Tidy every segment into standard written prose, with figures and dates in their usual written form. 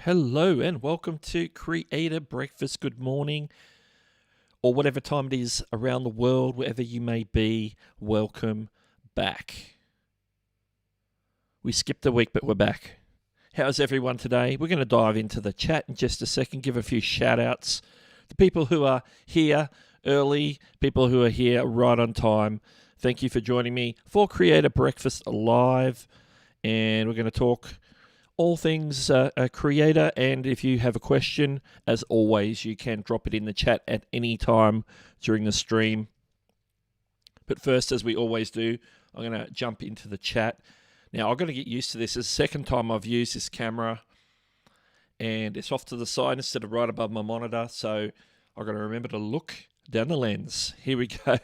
Hello, and welcome to Creator Breakfast. Good morning, or whatever time it is around the world, wherever you may be, welcome back. We skipped a week, but we're back. How's everyone today? We're going to dive into the chat in just a second, give a few shout-outs to people who are here early, people who are here right on time. Thank you for joining me for Creator Breakfast Live, and we're going to talk all things creator, and if you have a question, as always, you can drop it in the chat at any time during the stream. But first, as we always do, I'm going to jump into the chat. Now, I've got to get used to this. It's the second time I've used this camera, and it's off to the side instead of right above my monitor, so I've got to remember to look down the lens. Here we go.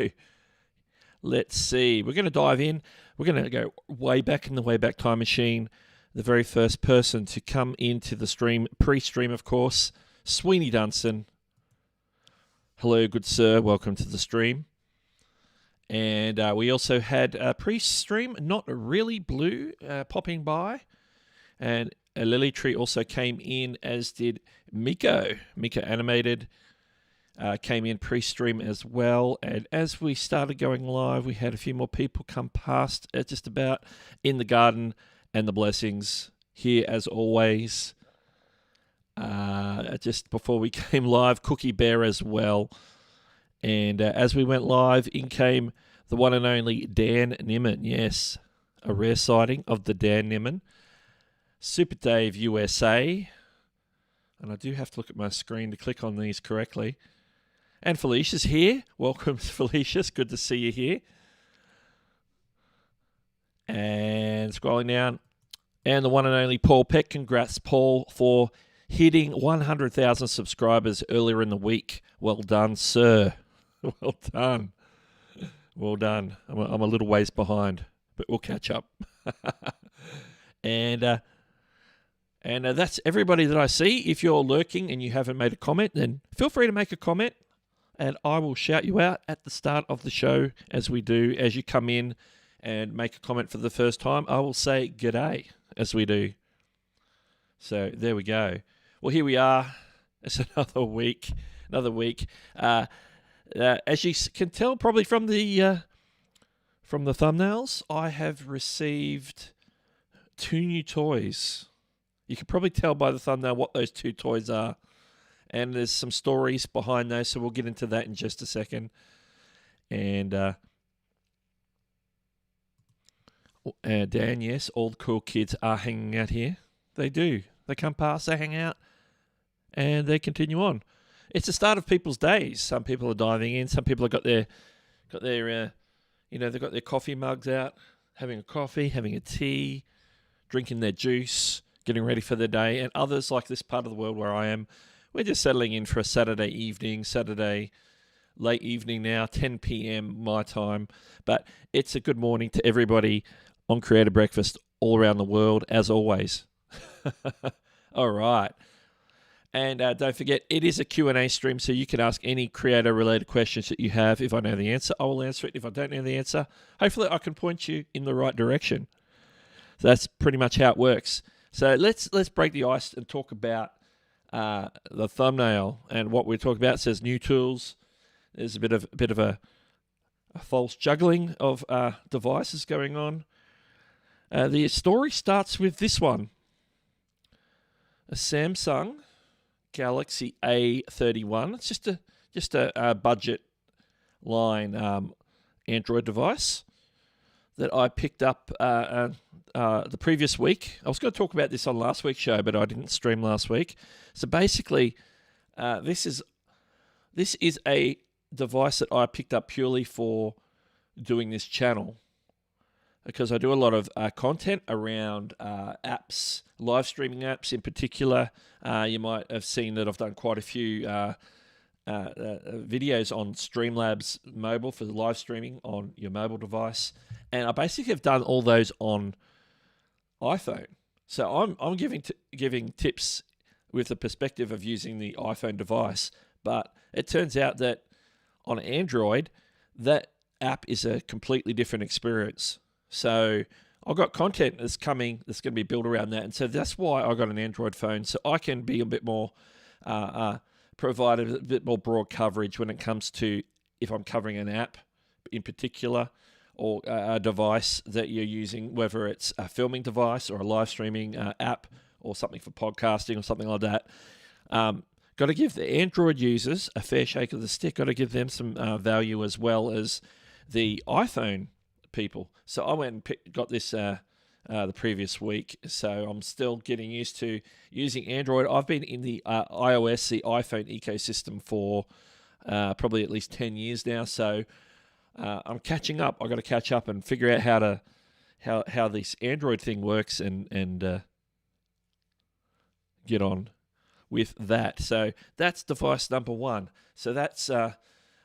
Let's see. We're going to dive in. We're going to go way back in the Wayback Time Machine. The very first person to come into the stream, pre-stream of course, Sweeney Dunstan. Hello, good sir. Welcome to the stream. And we also had pre-stream, Not Really Blue, popping by. And a Lily Tree also came in, as did Miko. Miko Animated came in pre-stream as well. And as we started going live, we had a few more people come past just about in the garden. And the blessings here as always. Just before we came live, Cookie Bear as well. And as we went live, in came the one and only Dan Nimmin. Yes, a rare sighting of the Dan Nimmin. Super Dave USA. And I do have to look at my screen to click on these correctly. And Felicia's here. Welcome, Felicia. Good to see you here. And scrolling down, and the one and only Paul Peck. Congrats, Paul, for hitting 100,000 subscribers earlier in the week. Well done, sir. Well done. Well done. I'm a little ways behind, but we'll catch up. And that's everybody that I see. If you're lurking and you haven't made a comment, then feel free to make a comment, and I will shout you out at the start of the show, as we do. As you come in and make a comment for the first time, I will say g'day, as we do. So there we go. Well, here we are. It's another week. As you can tell, probably from the thumbnails, I have received 2 new toys. You can probably tell by the thumbnail what those 2 toys are. And there's some stories behind those, so we'll get into that in just a second. And Dan, yes, all the cool kids are hanging out here. They do. They come past, they hang out, and they continue on. It's the start of people's days. Some people are diving in. Some people have got their they've got their coffee mugs out, having a coffee, having a tea, drinking their juice, getting ready for the day. And others, like this part of the world where I am, we're just settling in for a Saturday late evening now, 10 p.m. my time. But it's a good morning to everybody on Creator Breakfast all around the world, as always. All right. And don't forget, it is a Q&A stream, so you can ask any creator-related questions that you have. If I know the answer, I will answer it. If I don't know the answer, hopefully I can point you in the right direction. So that's pretty much how it works. So let's break the ice and talk about the thumbnail. And what we're talking about says new tools. There's a bit of a false juggling of devices going on. The story starts with this one. A Samsung Galaxy A31. It's just a budget line Android device that I picked up the previous week. I was going to talk about this on last week's show, but I didn't stream last week. So basically, this is a device that I picked up purely for doing this channel, because I do a lot of content around apps, live streaming apps in particular. You might have seen that I've done quite a few videos on Streamlabs mobile for the live streaming on your mobile device. And I basically have done all those on iPhone. So I'm giving tips with the perspective of using the iPhone device. But it turns out that on Android, that app is a completely different experience. So I've got content that's going to be built around that. And so that's why I got an Android phone, so I can be a bit more, provide a bit more broad coverage when it comes to if I'm covering an app in particular, or a device that you're using, whether it's a filming device or a live streaming app or something for podcasting or something like that. Got to give the Android users a fair shake of the stick. Got to give them some value as well as the iPhone people. So I went and got this the previous week. So I'm still getting used to using Android. I've been in the iOS, the iPhone ecosystem for probably at least 10 years now. So I'm catching up. I've got to catch up and figure out how this Android thing works and get on with that. So that's device number one. So that's an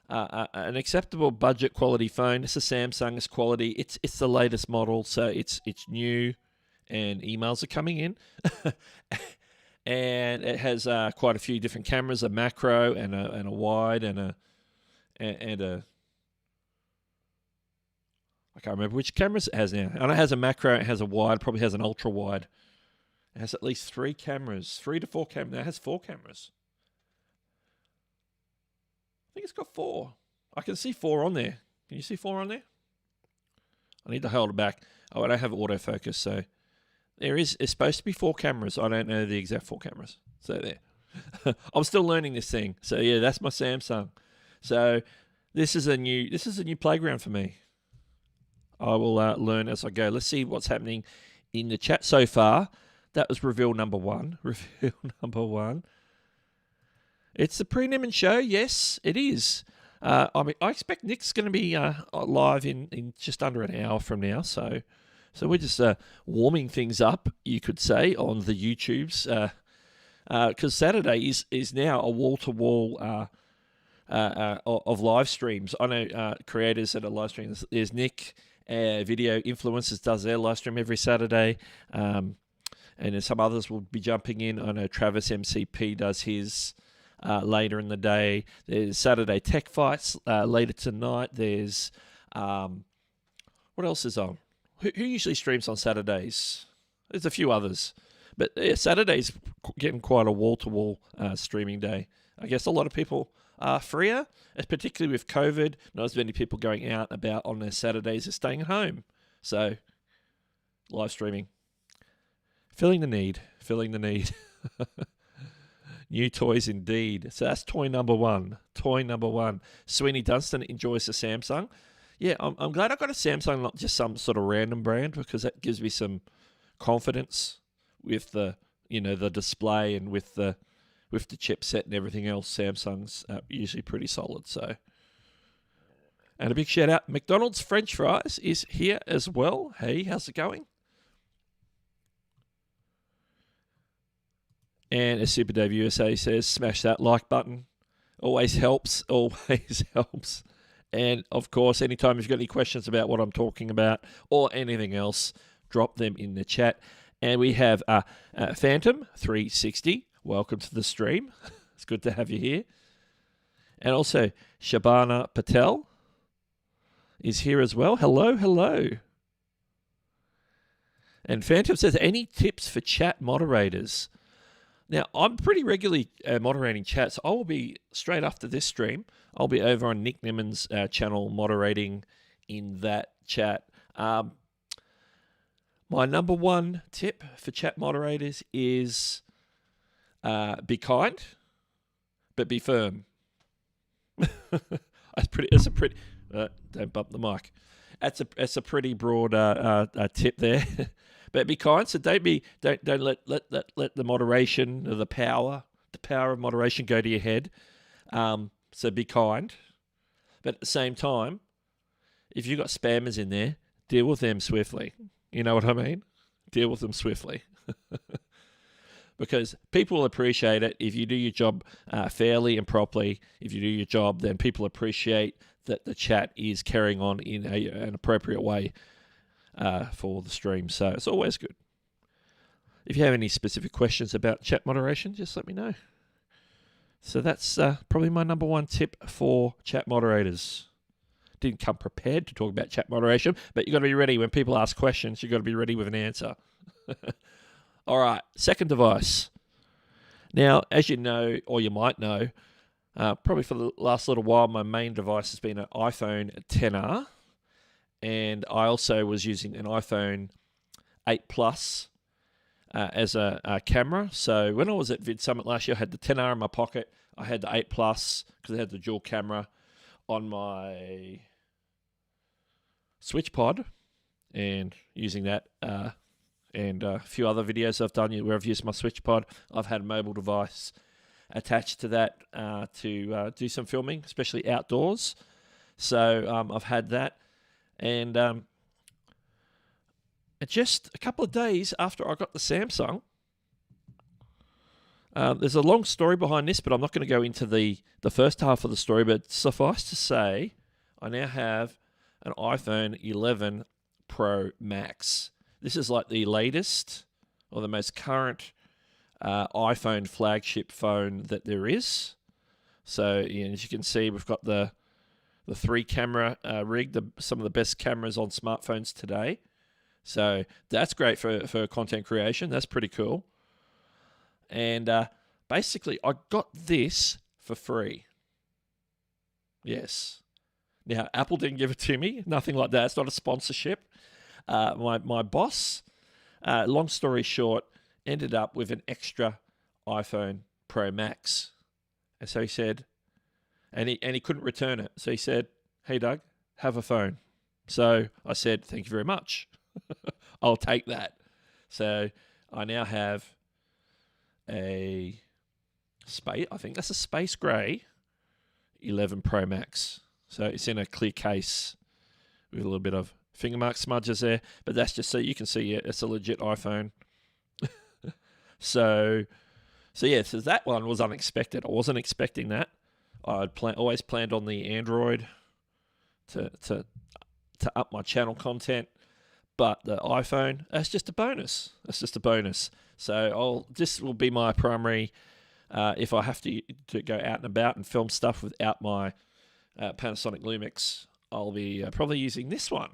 acceptable budget quality phone. It's a Samsung. It's quality. It's the latest model, so it's new, and emails are coming in. And it has quite a few different cameras: a macro and a wide and a I can't remember which cameras it has now. And it has a macro. It has a wide. Probably has an ultra wide. It has at least 3 cameras, 3 to 4 cameras. Now it has 4 cameras. I think it's got 4. I can see 4 on there. Can you see 4 on there? I need to hold it back. Oh, I don't have autofocus, so it's supposed to be 4 cameras. I don't know the exact 4 cameras. So there. I'm still learning this thing. So yeah, that's my Samsung. So this is a new playground for me. I will learn as I go. Let's see what's happening in the chat so far. That was reveal number 1. Reveal number 1. It's the pre-Niman show. Yes, it is. I expect Nick's going to be live in just under an hour from now. So we're just warming things up, you could say, on the YouTubes. Because Saturday is now a wall-to-wall of live streams. I know creators that are live streaming. There's Nick, video influencers, does their live stream every Saturday. And then some others will be jumping in. I know Travis MCP does his later in the day. There's Saturday Tech Fights later tonight. There's what else is on? Who usually streams on Saturdays? There's a few others. But yeah, Saturday's getting quite a wall-to-wall streaming day. I guess a lot of people are freer, particularly with COVID. Not as many people going out about on their Saturdays as staying at home. So, live streaming. Filling the need. New toys indeed. So that's toy number 1. Sweeney Dunstan enjoys the Samsung. Yeah, I'm glad I got a Samsung, not just some sort of random brand, because that gives me some confidence with the the display and with the chipset and everything else, Samsung's usually pretty solid. So, and a big shout out, McDonald's French fries is here as well. Hey, how's it going? And as Super Dave USA says, smash that like button. Always helps. Always helps. And of course, anytime you've got any questions about what I'm talking about or anything else, drop them in the chat. And we have Phantom 360. Welcome to the stream. It's good to have you here. And also Shabana Patel is here as well. Hello, hello. And Phantom says, any tips for chat moderators? Now, I'm pretty regularly moderating chats. So I will be, straight after this stream, I'll be over on Nick Nimmon's channel moderating in that chat. My number one tip for chat moderators is be kind, but be firm. It's a pretty don't bump the mic. That's a pretty broad tip there. But be kind. So don't let the moderation or the power of moderation go to your head. So be kind. But at the same time, if you've got spammers in there, deal with them swiftly. You know what I mean? Deal with them swiftly. Because people will appreciate it if you do your job fairly and properly. If you do your job, then people appreciate that the chat is carrying on in an appropriate way for the stream. So it's always good. If you have any specific questions about chat moderation, just let me know. So that's probably my number one tip for chat moderators. Didn't come prepared to talk about chat moderation, but you've got to be ready when people ask questions. You've got to be ready with an answer. All right, second device. Now, as you know, or you might know, probably for the last little while, my main device has been an iPhone XR, and I also was using an iPhone 8 Plus as a camera. So when I was at Vid Summit last year, I had the XR in my pocket. I had the 8 Plus because it had the dual camera on my Switch Pod, and using that and a few other videos I've done where I've used my Switch Pod. I've had a mobile device attached to that to do some filming, especially outdoors. So I've had that. And just a couple of days after I got the Samsung, there's a long story behind this, but I'm not going to go into the first half of the story. But suffice to say, I now have an iPhone 11 Pro Max. This is like the latest or the most current iPhone flagship phone that there is. So as you can see, we've got the 3-camera rig, some of the best cameras on smartphones today. So that's great for content creation. That's pretty cool. And basically, I got this for free. Yes. Now, Apple didn't give it to me. Nothing like that. It's not a sponsorship. My boss, long story short, ended up with an extra iPhone Pro Max. And so he said, and he couldn't return it. So he said, hey, Doug, have a phone. So I said, thank you very much. I'll take that. So I now have I think that's a space grey 11 Pro Max. So it's in a clear case with a little bit of finger mark smudges there, but that's just so you can see it's a legit iPhone. So that one was unexpected. I wasn't expecting that. I'd always planned on the Android to up my channel content, but the iPhone, that's just a bonus. So this will be my primary. If I have to go out and about and film stuff without my Panasonic Lumix, I'll be probably using this one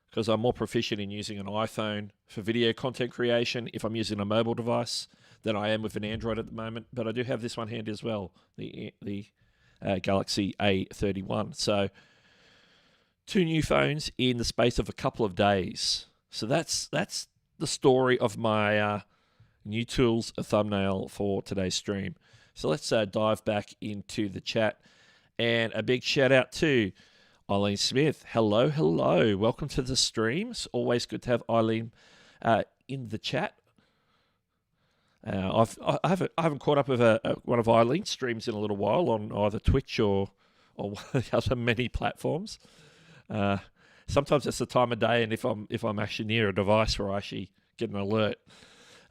because I'm more proficient in using an iPhone for video content creation if I'm using a mobile device than I am with an Android at the moment. But I do have this one handy as well, the Galaxy A31. So 2 new phones in the space of a couple of days. So that's the story of my new tools thumbnail for today's stream. So let's dive back into the chat. And a big shout out to Eileen Smith. Hello. Welcome to the stream. It's always good to have Eileen in the chat. I haven't caught up with one of Eileen's streams in a little while on either Twitch or one of the other many platforms. Sometimes it's the time of day, and if I'm actually near a device where I actually get an alert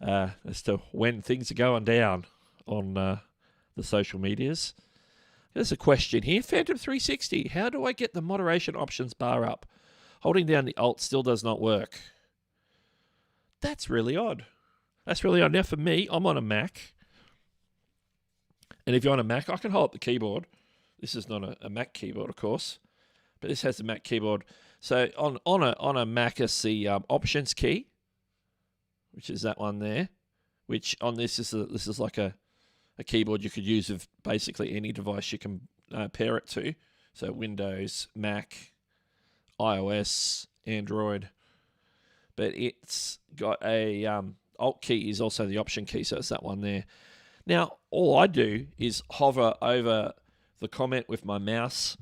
as to when things are going down on the social medias. There's a question here. Phantom 360, how do I get the moderation options bar up? Holding down the Alt still does not work. That's really odd. Now for me, I'm on a Mac. And if you're on a Mac, I can hold up the keyboard. This is not a Mac keyboard, of course. But this has the Mac keyboard. So on a Mac, it's the Options key, which is that one there. Which on this is like a keyboard you could use with basically any device you can pair it to. So Windows, Mac, iOS, Android. But it's got a Alt key is also the Option key, so it's that one there. Now, all I do is hover over the comment with my mouse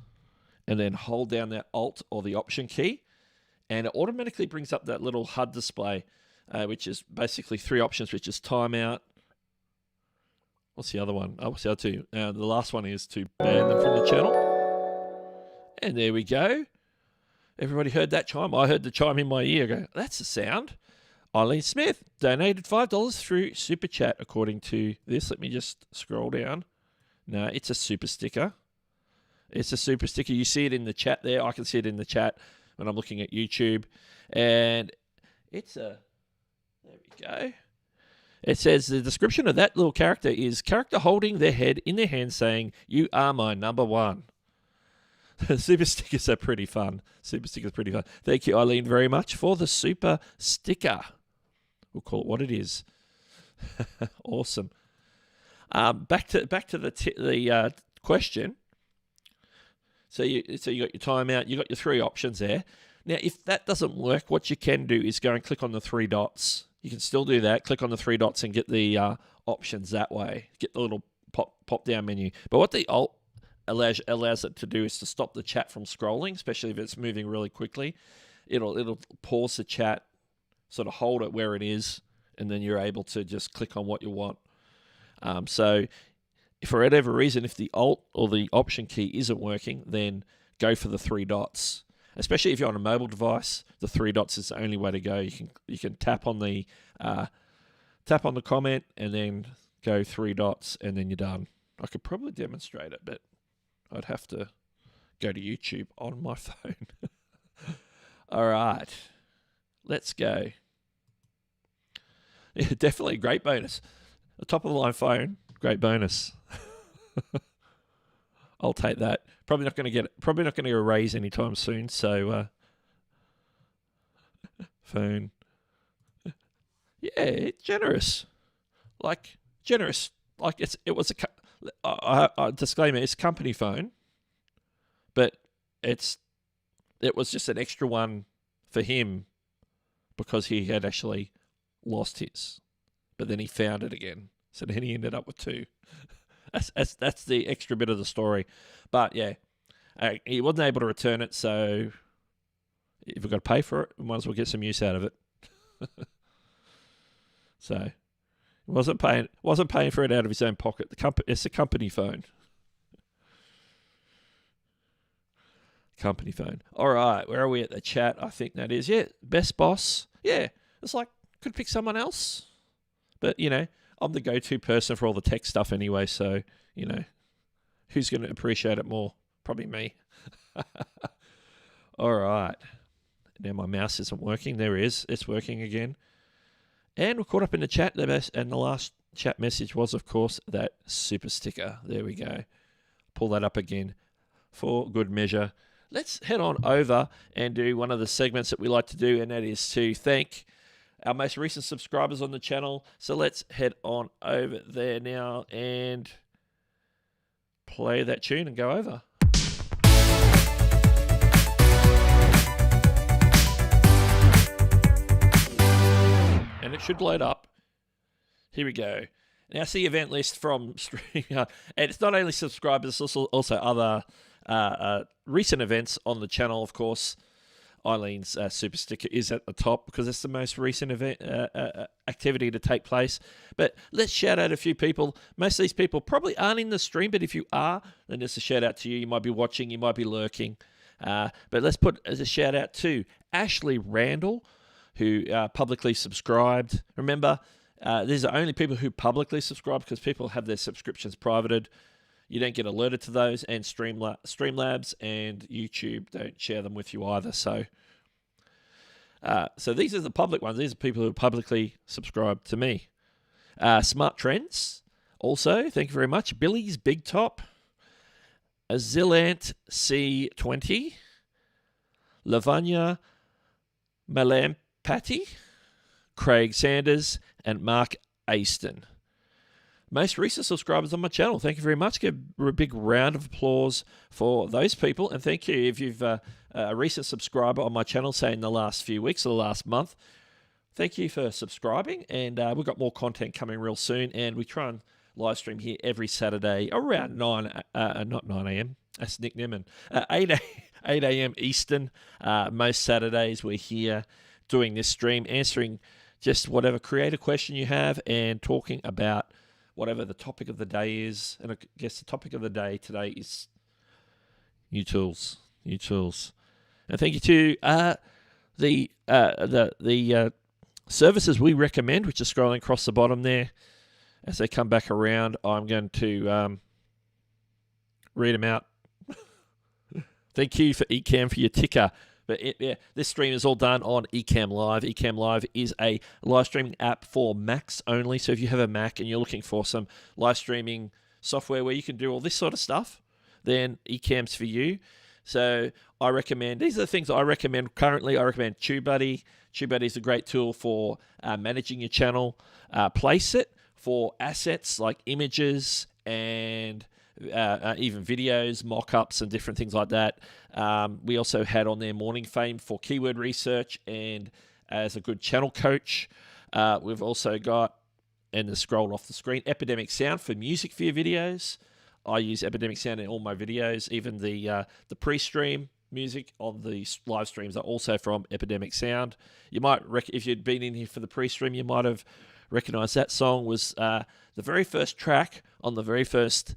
and then hold down that Alt or the Option key, and it automatically brings up that little HUD display, which is basically three options, which is timeout. What's the other one? Oh, what's the other two? The last one is to ban them from the channel. And there we go. Everybody heard that chime? I heard the chime in my ear. I go, that's the sound. Eileen Smith donated $5 through Super Chat, according to this. Let me just scroll down. No, it's a super sticker. It's a super sticker. You see it in the chat there. I can see it in the chat when I'm looking at YouTube. And it's a... There we go. It says the description of that little character is character holding their head in their hand saying, "You are my number one." Super stickers are pretty fun. Thank you, Eileen, very much for the super sticker. We'll call it what it is. Awesome. Back to the question. So you got your timeout. You got your three options there. Now, if that doesn't work, what you can do is go and click on the three dots. You can still do that. Click on the three dots and get the options that way. Get the little pop down menu. But what the Alt allows it to do is to stop the chat from scrolling, especially if it's moving really quickly. It'll pause the chat, sort of hold it where it is, and then you're able to just click on what you want. So if for whatever reason, if the Alt or the Option key isn't working, then go for the three dots. Especially if you're on a mobile device, the three dots is the only way to go. You can tap on the comment and then go three dots, and then you're done. I could probably demonstrate it, but I'd have to go to YouTube on my phone. All right, let's go. Yeah, definitely a great bonus. A top of the line phone, great bonus. I'll take that. Probably not going to get a raise anytime soon. So, phone. Yeah, generous. Like it was a disclaimer. It's a company phone, but it was just an extra one for him because he had actually lost his, but then he found it again. So then he ended up with two. That's the extra bit of the story. But yeah, he wasn't able to return it, so if we've got to pay for it, we might as well get some use out of it. So he wasn't paying for it out of his own pocket. It's a company phone. Company phone. All right, where are we at the chat? I think that is, yeah, best boss. Yeah, it's like, could pick someone else. But, I'm the go-to person for all the tech stuff anyway, so, who's going to appreciate it more? Probably me. All right. Now my mouse isn't working. There it is. It's working again. And we're caught up in the chat, and the last chat message was, of course, that super sticker. There we go. Pull that up again for good measure. Let's head on over and do one of the segments that we like to do, and that is to thank our most recent subscribers on the channel. So let's head on over there now and play that tune and go over. And it should load up. Here we go. Now see event list from StreamYard. And it's not only subscribers, it's also other recent events on the channel, of course. Eileen's super sticker is at the top because it's the most recent event activity to take place. But let's shout out a few people. Most of these people probably aren't in the stream, but if you are, then it's a shout out to you. You might be watching, you might be lurking. But let's put as a shout out to Ashley Randall, who publicly subscribed. Remember, these are only people who publicly subscribe because people have their subscriptions privated. You don't get alerted to those, and Streamlabs and YouTube don't share them with you either. So these are the public ones. These are people who publicly subscribe to me. Smart Trends, also, thank you very much. Billy's Big Top, Azilant C20, Lavanya Malampati, Craig Sanders, and Mark Aston. Most recent subscribers on my channel. Thank you very much. Give a big round of applause for those people. And thank you if you've a recent subscriber on my channel, say in the last few weeks or the last month. Thank you for subscribing. And we've got more content coming real soon. And we try and live stream here every Saturday around 9 a.m. That's Nick Nimmin. 8 a.m. Eastern. Most Saturdays we're here doing this stream, answering just whatever creative question you have and talking about whatever the topic of the day is. And I guess the topic of the day today is new tools. And thank you to the services we recommend, which is scrolling across the bottom there. As they come back around, I'm going to read them out. Thank you for Ecamm for your ticker. But this stream is all done on Ecamm Live. Ecamm Live is a live streaming app for Macs only. So if you have a Mac and you're looking for some live streaming software where you can do all this sort of stuff, then Ecamm's for you. So I recommend, these are the things I recommend currently. I recommend TubeBuddy. TubeBuddy is a great tool for managing your channel. Place It for assets like images and even videos, mock-ups, and different things like that. We also had on there Morning Fame for keyword research and as a good channel coach. We've also got, and the scroll off the screen, Epidemic Sound for music for your videos. I use Epidemic Sound in all my videos. Even the pre-stream music on the live streams are also from Epidemic Sound. You might, if you'd been in here for the pre-stream, you might have recognized that song was the very first track on the very first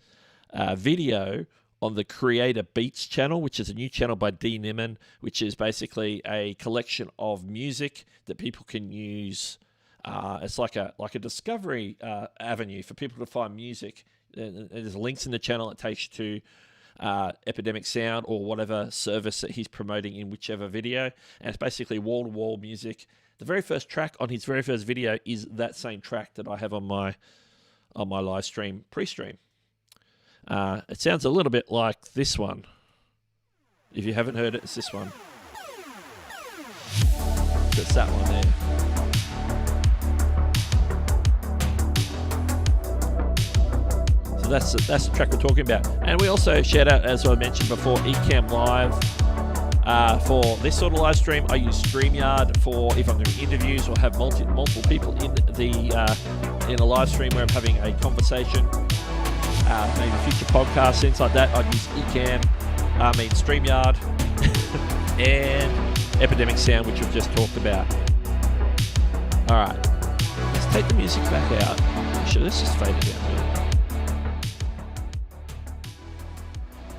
video on the Creator Beats channel, which is a new channel by D. Nimmin, which is basically a collection of music that people can use. It's like a discovery avenue for people to find music. There's links in the channel that takes you to Epidemic Sound or whatever service that he's promoting in whichever video. And it's basically wall-to-wall music. The very first track on his very first video is that same track that I have on my live stream pre-stream. It sounds a little bit like this one. If you haven't heard it, it's this one. It's that one there. So that's the track we're talking about. And we also shout out, as I mentioned before, Ecamm Live. For this sort of live stream, I use StreamYard for if I'm doing interviews or have multiple people in a live stream where I'm having a conversation. Maybe future podcasts, things like that. I'd use StreamYard and Epidemic Sound, which we've just talked about. All right, let's take the music back out. Actually, let's just fade it down.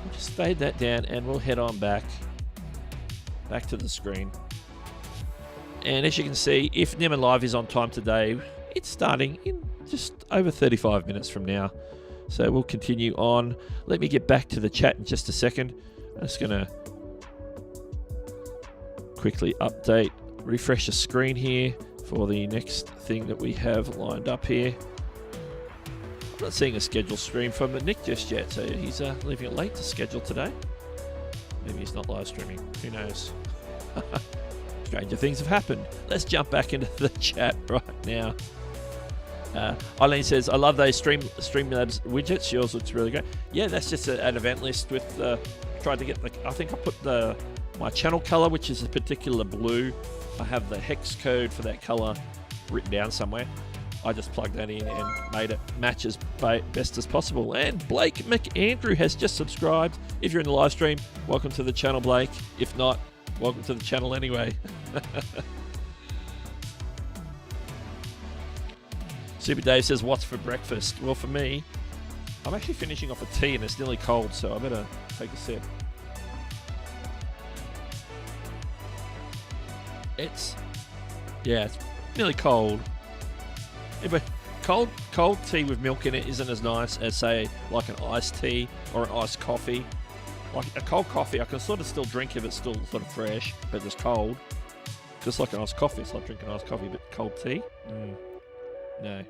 We'll just fade that down, and we'll head on back to the screen. And as you can see, if Nimmin Live is on time today, it's starting in just over 35 minutes from now. So we'll continue on. Let me get back to the chat in just a second. I'm just going to quickly refresh the screen here for the next thing that we have lined up here. I'm not seeing a scheduled stream from Nick just yet, so he's leaving it late to schedule today. Maybe he's not live streaming. Who knows? Stranger things have happened. Let's jump back into the chat right now. Eileen says, I love those Streamlabs widgets. Yours looks really great. Yeah, that's just an event list with tried to get I think I put my channel color, which is a particular blue. I have the hex code for that color written down somewhere. I just plugged that in and made it match as best as possible. And Blake McAndrew has just subscribed. If you're in the live stream, welcome to the channel, Blake. If not, welcome to the channel anyway. Super Dave says, what's for breakfast? Well, for me, I'm actually finishing off a tea and it's nearly cold, so I better take a sip. It's nearly cold. Yeah, but cold tea with milk in it isn't as nice as, say, like an iced tea or an iced coffee. Like a cold coffee, I can sort of still drink if it's still sort of fresh, but it's cold. Just like an iced coffee, it's like drinking iced coffee, but cold tea? No.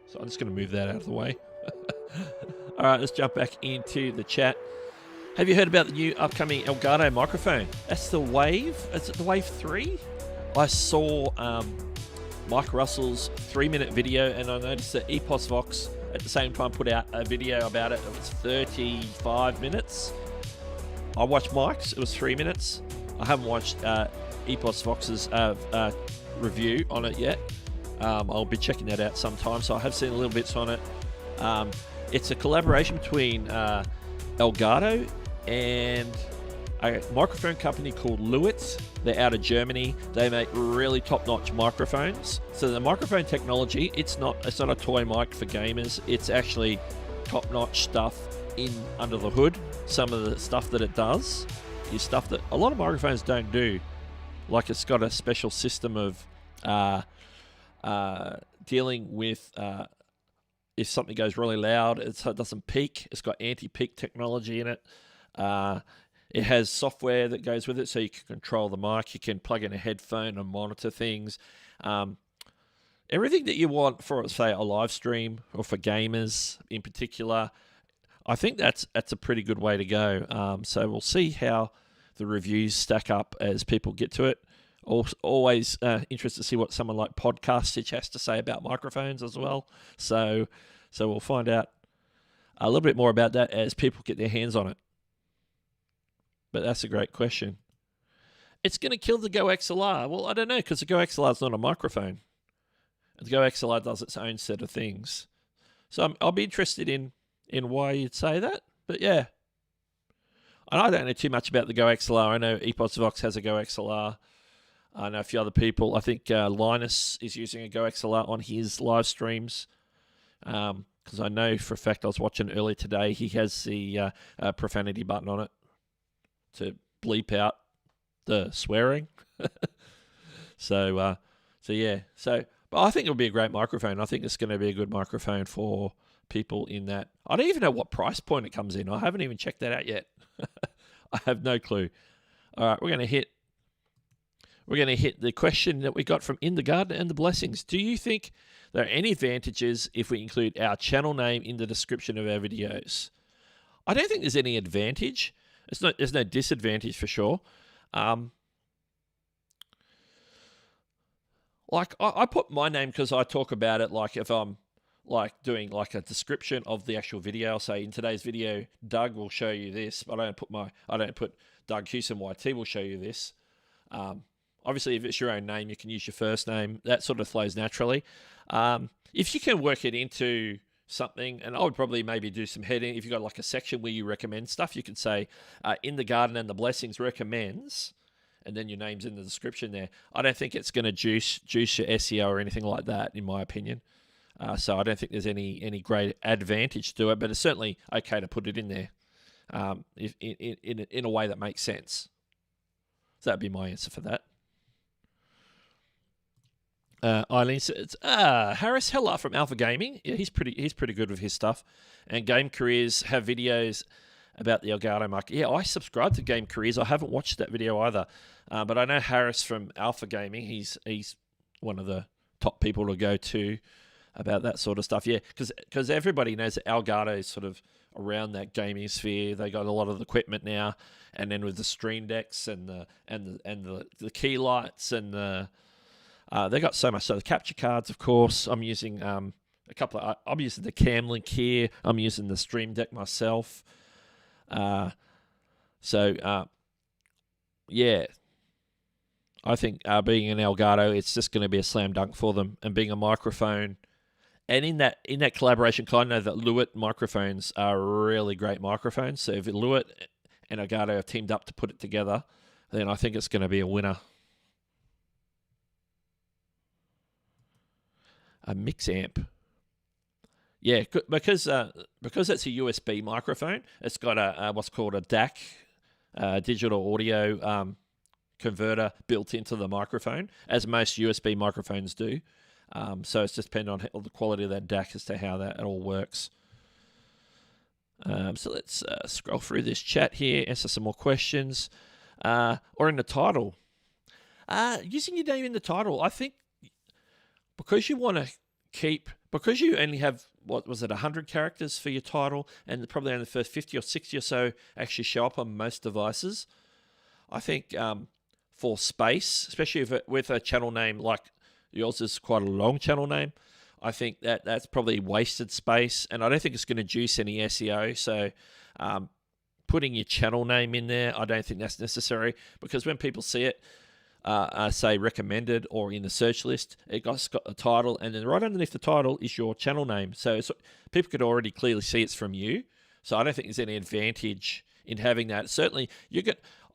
So I'm just going to move that out of the way. All right, let's jump back into the chat. Have you heard about the new upcoming Elgato microphone? That's the Wave. Is it the Wave 3? I saw Mike Russell's 3-minute video, and I noticed that Epos Vox at the same time put out a video about it. It was 35 minutes. I watched Mike's. It was 3 minutes. I haven't watched Epos Vox's review on it yet. I'll be checking that out sometime. So I have seen a little bits on it. It's a collaboration between Elgato and a microphone company called Lewitt. They're out of Germany. They make really top-notch microphones. So the microphone technology, it's not a toy mic for gamers. It's actually top-notch stuff under the hood. Some of the stuff that it does is stuff that a lot of microphones don't do. Like it's got a special system of dealing with if something goes really loud, it doesn't peak. It's got anti-peak technology in it. It has software that goes with it, so you can control the mic. You can plug in a headphone and monitor things. Everything that you want for, say, a live stream or for gamers in particular. I think that's a pretty good way to go. So we'll see how the reviews stack up as people get to it. Always interested to see what someone like Podcast Stitch has to say about microphones as well. So we'll find out a little bit more about that as people get their hands on it. But that's a great question. It's going to kill the Go XLR. Well, I don't know, because the Go XLR is not a microphone. The Go XLR does its own set of things. So I'll be interested in why you'd say that. But yeah. And I don't know too much about the Go XLR. I know Epos Vox has a Go XLR. I know a few other people. I think Linus is using a Go XLR on his live streams. Because I know for a fact I was watching earlier today, he has the profanity button on it to bleep out the swearing. So yeah. But I think it'll be a great microphone. I think it's going to be a good microphone for people in that. I don't even know what price point it comes in. I haven't even checked that out yet. I have no clue. All right, we're going to hit the question that we got from In the Garden and the Blessings. Do you think there are any advantages if we include our channel name in the description of our videos? I don't think there's any advantage. There's no disadvantage for sure. Like I put my name because I talk about it. Like if I'm like doing like a description of the actual video, I'll say in today's video, Doug will show you this. But I don't put Doug Hewson YT will show you this. Obviously, if it's your own name, you can use your first name. That sort of flows naturally. If you can work it into something, and I would probably maybe do some heading. If you've got like a section where you recommend stuff, you could say, In the Garden and the Blessings recommends, and then your name's in the description there. I don't think it's going to juice your SEO or anything like that, in my opinion. So I don't think there's any great advantage to it, but it's certainly okay to put it in there in a way that makes sense. So that'd be my answer for that. Eileen says, Harris Heller from Alpha Gaming. Yeah, he's pretty good with his stuff. And Game Careers have videos about the Elgato market. Yeah, I subscribe to Game Careers. I haven't watched that video either. But I know Harris from Alpha Gaming. He's one of the top people to go to about that sort of stuff. Yeah, because everybody knows that Elgato is sort of around that gaming sphere. They got a lot of the equipment now, and then with the Stream Decks and the key lights and the they got so much. So the capture cards, of course. I'm using I'm using the Camlink here. I'm using the Stream Deck myself. Yeah, I think being an Elgato, it's just going to be a slam dunk for them, and being a microphone. And in that collaboration, I know that Lewitt microphones are really great microphones. So if Lewitt and Elgato have teamed up to put it together, then I think it's going to be a winner. A mix amp. Yeah, because it's a USB microphone, it's got a what's called a DAC, digital audio converter built into the microphone, as most USB microphones do. So it's just depending on the quality of that DAC as to how that all works. So let's scroll through this chat here, answer some more questions. Or in the title. Using your name in the title, I think because you want to because you only have, 100 characters for your title, and probably only the first 50 or 60 or so actually show up on most devices. I think for space, especially with a channel name like yours is quite a long channel name, I think that's probably wasted space, and I don't think it's going to juice any SEO. So putting your channel name in there, I don't think that's necessary, because when people see it, say recommended or in the search list, it's got the title, and then right underneath the title is your channel name. So people could already clearly see it's from you. So I don't think there's any advantage in having that. Certainly,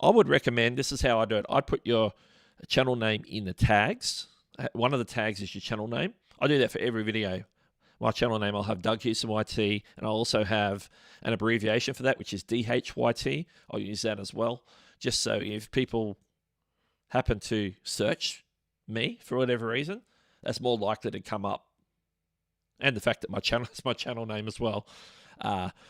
I would recommend, this is how I do it. I'd put your channel name in the tags. One of the tags is your channel name. I do that for every video. My channel name, I'll have Doug Hewson YT, and I'll also have an abbreviation for that, which is DHYT. I'll use that as well, just so if people happen to search me for whatever reason, that's more likely to come up. And the fact that my channel is my channel name as well.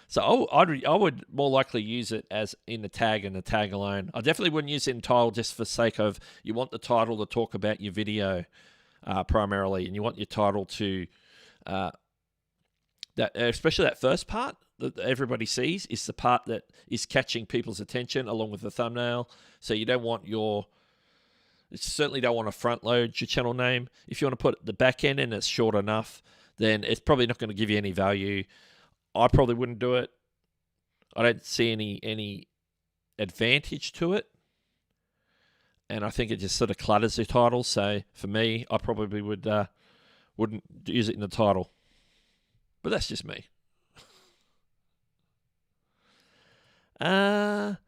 So I would more likely use it as in the tag and the tag alone. I definitely wouldn't use it in title, just for sake of, you want the title to talk about your video primarily, and you want your title to that, especially that first part that everybody sees, is the part that is catching people's attention along with the thumbnail. So you certainly don't want to front load your channel name. If you want to put the back end and it's short enough, then it's probably not going to give you any value. I probably wouldn't do it. I don't see any advantage to it. And I think it just sort of clutters the title. So for me, I probably wouldn't use it in the title. But that's just me.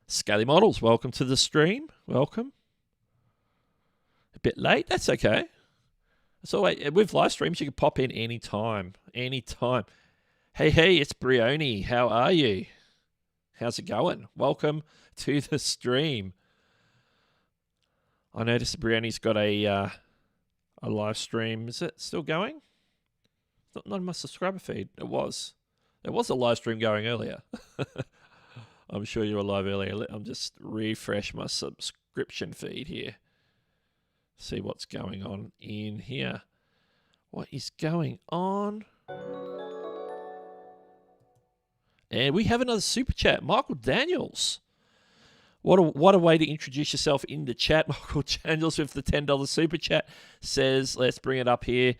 Scaly Models, welcome to the stream. Welcome. A bit late, that's okay. So with live streams, you can pop in anytime. Hey, it's Brioni. How are you? How's it going? Welcome to the stream. I noticed Brioni's got a live stream. Is it still going? It's not on my subscriber feed. It was a live stream going earlier. I'm sure you were live earlier. I'll just refresh my subscription feed here. See what's going on in here. What is going on? And we have another super chat. Michael Daniels. What a way to introduce yourself in the chat. Michael Daniels with the $10 super chat says, let's bring it up here.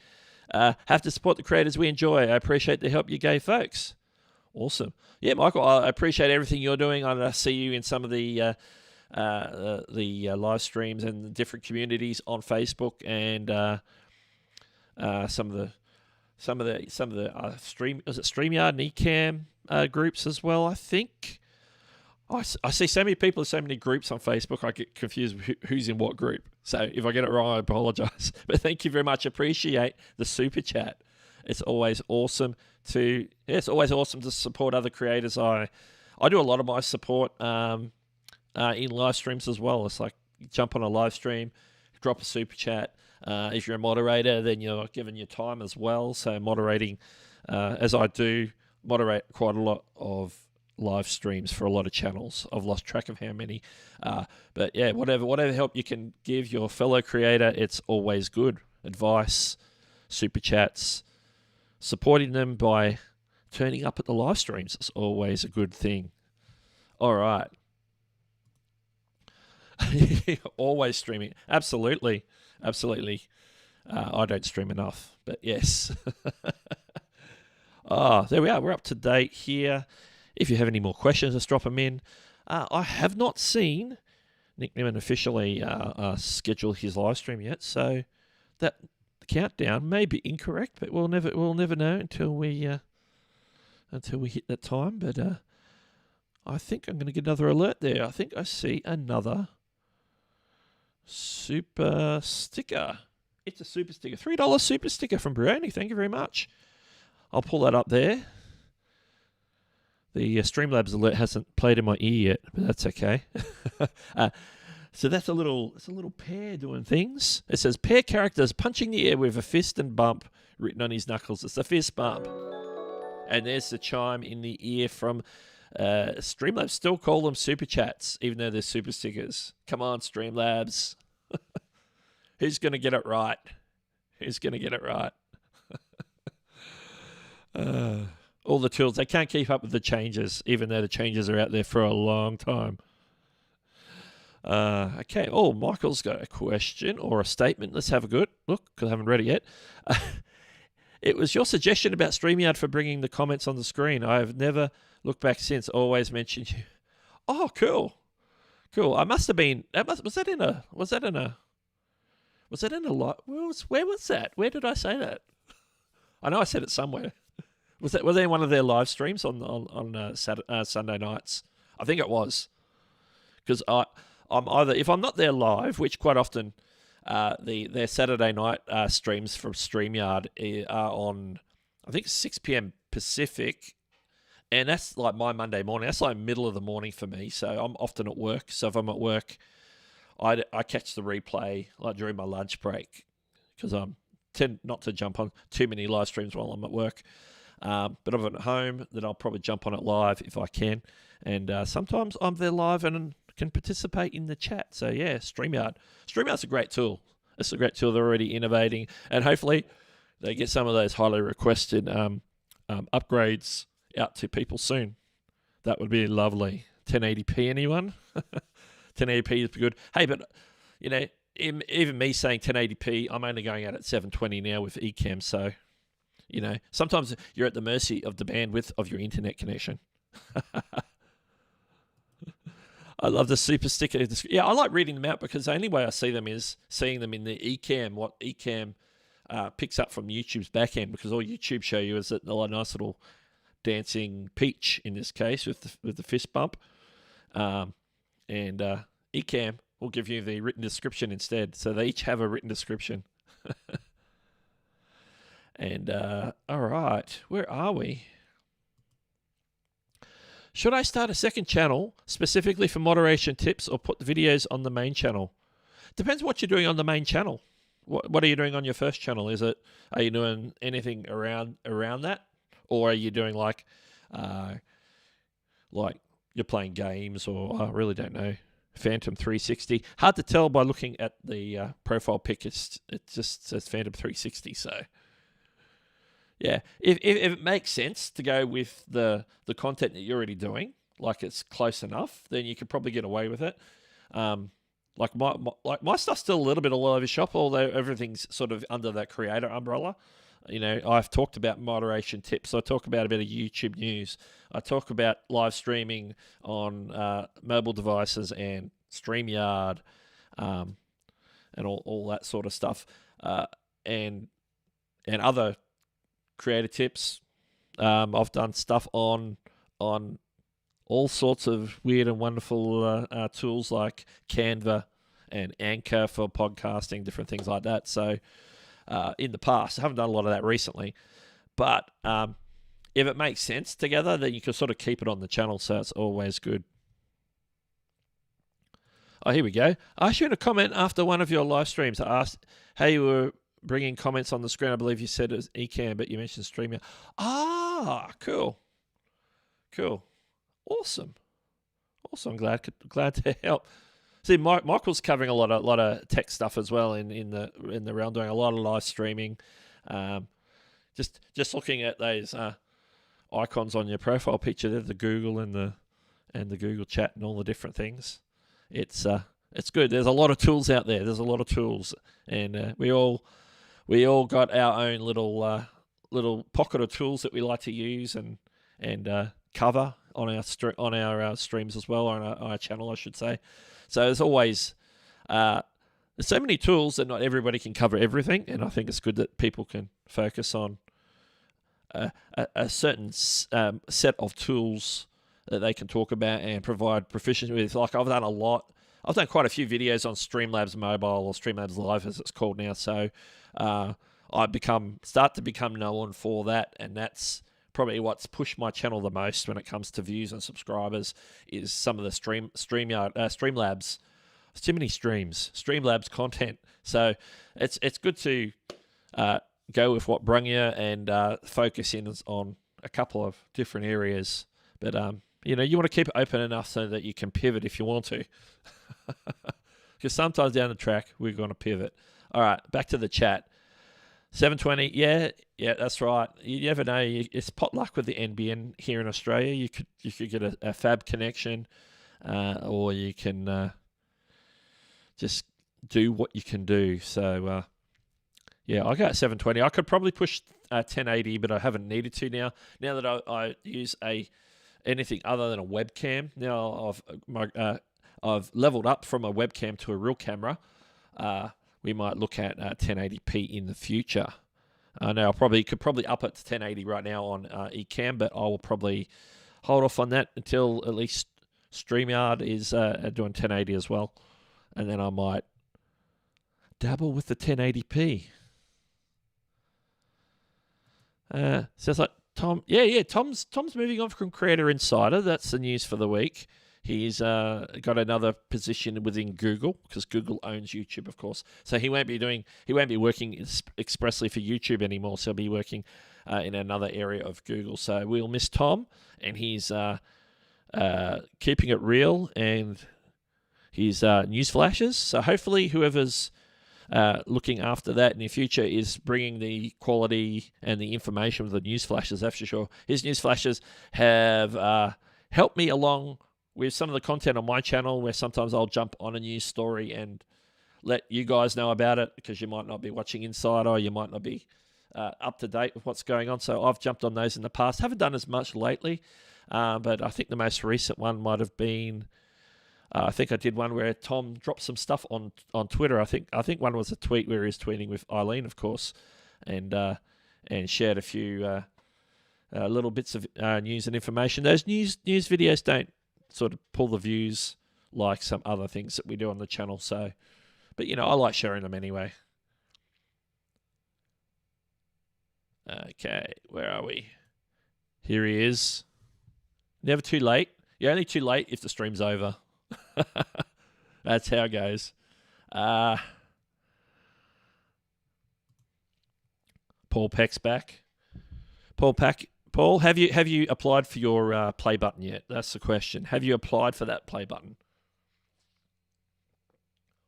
Have to support the creators we enjoy. I appreciate the help you gave folks. Awesome. Yeah, Michael, I appreciate everything you're doing. I see you in some of the live streams and the different communities on Facebook, and some of the StreamYard and Ecamm groups as well, I think. I see so many people in so many groups on Facebook, I get confused who's in what group. So if I get it wrong, I apologize. But thank you very much. Appreciate the super chat. It's always awesome to support other creators. I do a lot of my support in live streams as well. It's like you jump on a live stream, drop a super chat. If you're a moderator, then you're given your time as well. So moderating, as I do, moderate quite a lot of live streams for a lot of channels. I've lost track of how many. But yeah, whatever help you can give your fellow creator, it's always good. Advice, super chats, supporting them by turning up at the live streams is always a good thing. All right. Always streaming. Absolutely. I don't stream enough, but yes. There we are. We're up to date here. If you have any more questions, just drop them in. I have not seen Nick Nimmin officially schedule his live stream yet, so that countdown may be incorrect, but we'll never know until we hit that time. But I think I'm going to get another alert there. I think I see another Super sticker. It's a super sticker. $3 super sticker from Brioni. Thank you very much. I'll pull that up there. The Streamlabs alert hasn't played in my ear yet, but that's okay. So that's a little pear doing things. It says pear characters punching the air with a fist and bump written on his knuckles. It's a fist bump. And there's the chime in the ear from Streamlabs. Still call them super chats, even though they're super stickers. Come on, Streamlabs. Who's going to get it right? Who's going to get it right? All the tools, they can't keep up with the changes, even though the changes are out there for a long time. Okay. Oh, Michael's got a question or a statement. Let's have a good look, because I haven't read it yet. It was your suggestion about StreamYard for bringing the comments on the screen. I have never looked back since. Always mentioned you. Oh, cool. I must have been. Was that in a lot? Where was that? Where did I say that? I know I said it somewhere. Was there in one of their live streams on Sunday nights? I think it was, because I'm either, if I'm not there live, which quite often their Saturday night streams from StreamYard are on, I think 6 p.m. Pacific, and that's like my Monday morning. That's like middle of the morning for me, so I'm often at work. So if I'm at work, I catch the replay like during my lunch break, because I tend not to jump on too many live streams while I'm at work. But if I'm at home, then I'll probably jump on it live if I can. And sometimes I'm there live and can participate in the chat. So yeah, StreamYard. StreamYard's a great tool. It's a great tool. They're already innovating, and hopefully they get some of those highly requested upgrades out to people soon. That would be lovely. 1080p, anyone? 1080p is good. Hey, but you know, even me saying 1080p, I'm only going out at 720 now with Ecamm. So, you know, sometimes you're at the mercy of the bandwidth of your internet connection. I love the super sticker. Yeah, I like reading them out, because the only way I see them is seeing them in the Ecamm, what Ecamm picks up from YouTube's back end, because all YouTube show you is that a nice little dancing peach in this case with the fist bump. And Ecamm will give you the written description instead. So they each have a written description. And all right, where are we? Should I start a second channel specifically for moderation tips, or put the videos on the main channel? Depends what you're doing on the main channel. What are you doing on your first channel? Are you doing anything around that, or are you doing like you're playing games, or I really don't know. Phantom 360. Hard to tell by looking at the profile pic. It just says Phantom 360. So yeah, if it makes sense to go with the content that you're already doing, like it's close enough, then you could probably get away with it. Like my stuff's still a little bit all over the shop, although everything's sort of under that creator umbrella. You know, I've talked about moderation tips. I talk about a bit of YouTube news. I talk about live streaming on mobile devices and StreamYard, and all that sort of stuff, and other creator tips. I've done stuff on all sorts of weird and wonderful tools like Canva and Anchor for podcasting, different things like that. So in the past, I haven't done a lot of that recently, but if it makes sense together, then you can sort of keep it on the channel, so it's always good. Oh, here we go. I issued a comment after one of your live streams. I asked how you were bringing comments on the screen. I believe you said it was Ecamm, but you mentioned StreamYard. Ah, cool. Awesome. Glad to help. See, Michael's covering a lot of tech stuff as well in the realm, doing a lot of live streaming. Just looking at those icons on your profile picture there, the Google and the Google Chat and all the different things. It's good. There's a lot of tools out there. There's a lot of tools, and we all got our own little pocket of tools that we like to use and cover on our streams as well, on our channel, I should say. So there's always there's so many tools that not everybody can cover everything, and I think it's good that people can focus on a certain set of tools that they can talk about and provide proficiency with. Like I've done a lot I've done quite a few videos on Streamlabs Mobile or Streamlabs Live as it's called now. So I start to become known for that, and that's probably what's pushed my channel the most when it comes to views and subscribers is some of the Streamlabs. It's too many Streamlabs content. So it's good to go with what brung you and focus in on a couple of different areas. But you want to keep it open enough so that you can pivot if you want to. Because sometimes down the track we're going to pivot. All right, back to the chat. 720, yeah, that's right. You never know. It's potluck with the NBN here in Australia. You could get a fab connection, or you can just do what you can do. So, yeah, I got 720. I could probably push 1080, but I haven't needed to now. Now that I use anything other than a webcam, now I've leveled up from a webcam to a real camera. We might look at 1080p in the future. Now I could probably up it to 1080 right now on Ecamm, but I will probably hold off on that until at least StreamYard is doing 1080 as well, and then I might dabble with the 1080p. Sounds like Tom. Yeah. Tom's moving on from Creator Insider. That's the news for the week. He's got another position within Google because Google owns YouTube, of course. So he won't be working expressly for YouTube anymore. So he'll be working in another area of Google. So we'll miss Tom, and he's keeping it real and his news flashes. So hopefully whoever's looking after that in the future is bringing the quality and the information with the news flashes. That's for sure. His news flashes have helped me along with some of the content on my channel, where sometimes I'll jump on a news story and let you guys know about it because you might not be watching Insider, or you might not be up to date with what's going on. So I've jumped on those in the past. Haven't done as much lately, but I think the most recent one might have been, I think I did one where Tom dropped some stuff on Twitter. I think one was a tweet where he was tweeting with Eileen, of course, and shared a few little bits of news and information. Those news videos don't sort of pull the views like some other things that we do on the channel. So, but I like sharing them anyway. Okay, where are we? Here he is. Never too late. You're only too late if the stream's over. That's how it goes. Paul Peck's back. Paul, have you applied for your play button yet? That's the question. Have you applied for that play button?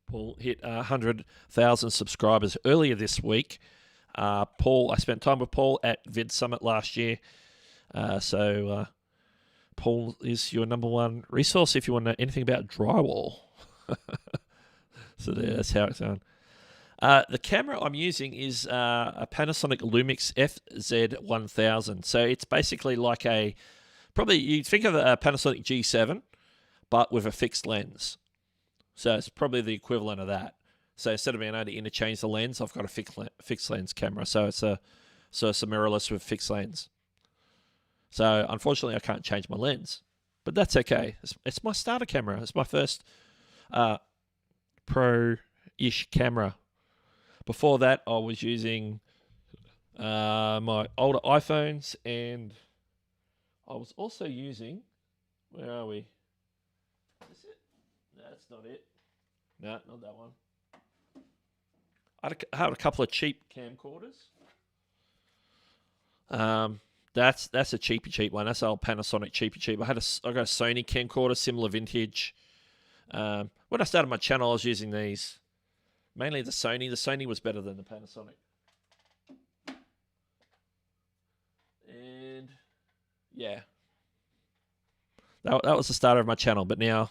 Paul hit 100,000 subscribers earlier this week. I spent time with Paul at Vid Summit last year. So Paul is your number one resource if you want to know anything about drywall. So that's how it's done. The camera I'm using is a Panasonic Lumix FZ1000. So it's basically like you think of a Panasonic G7, but with a fixed lens. So it's probably the equivalent of that. So instead of being able to interchange the lens, I've got a fixed lens camera. So it's a mirrorless with fixed lens. So unfortunately, I can't change my lens, but that's okay. It's my starter camera. It's my first pro-ish camera. Before that, I was using my older iPhones, and I was also using, where are we? Is this it? No, that's not it. No, not that one. I had a couple of cheap camcorders. That's a cheap one. That's an old Panasonic cheap. I got a Sony camcorder, similar vintage. When I started my channel, I was using these. Mainly the Sony. The Sony was better than the Panasonic. And yeah, that was the starter of my channel. But now